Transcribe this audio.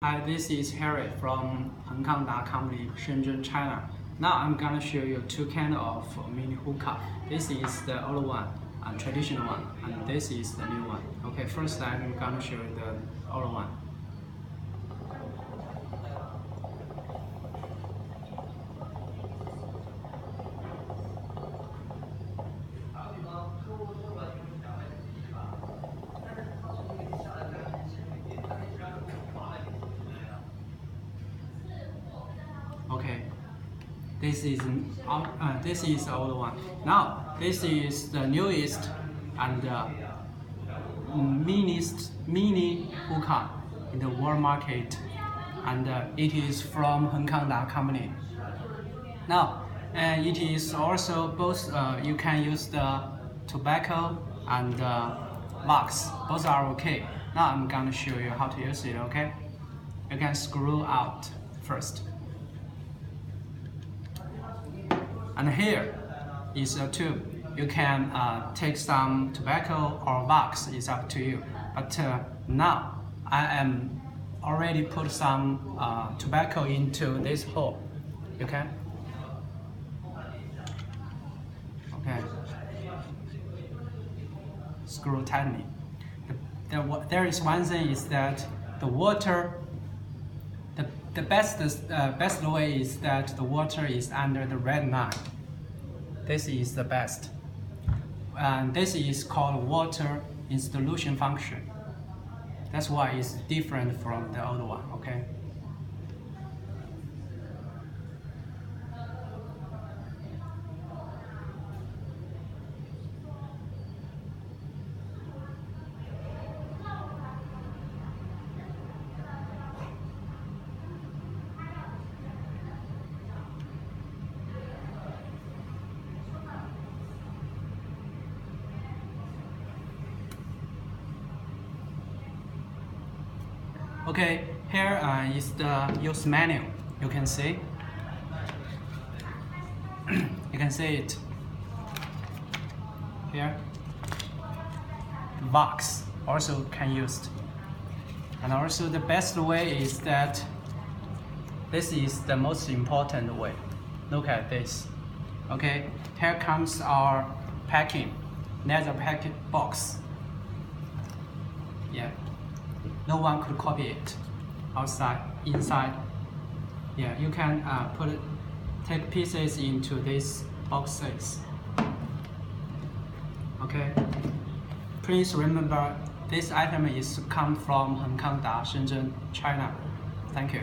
Hi, this is Harry from Hookah company, Shenzhen, China. Now I'm gonna show you two kinds of mini hookah. This is the old one, traditional one, and this is the new one. Okay, first I'm gonna show you the old one. Okay, this is the old one. Now this is the newest and mini hookah in the world market, and it is from Hookah company. Now, it is also both. You can use the tobacco and wax. Both are okay. Now I'm gonna show you how to use it. Okay, you can screw out first. And here is a tube. You can take some tobacco or wax, it's up to you. But now I am already put some tobacco into this hole. You can? Okay. Screw tightly. There is one thing is that the water, the best way is that the water is under the red line. This is the best. And this is called water in solution function. That's why it's different from the old one, okay? Okay, here is the use menu. You can see. You can see it here. Wax also can use. And also the best way is that this is the most important way. Look at this. Okay, here comes our packing, leather packet box. Yeah. No one could copy it outside, inside. Yeah, you can take pieces into these boxes. Okay. Please remember, this item is come from Hookah, Shenzhen, China. Thank you.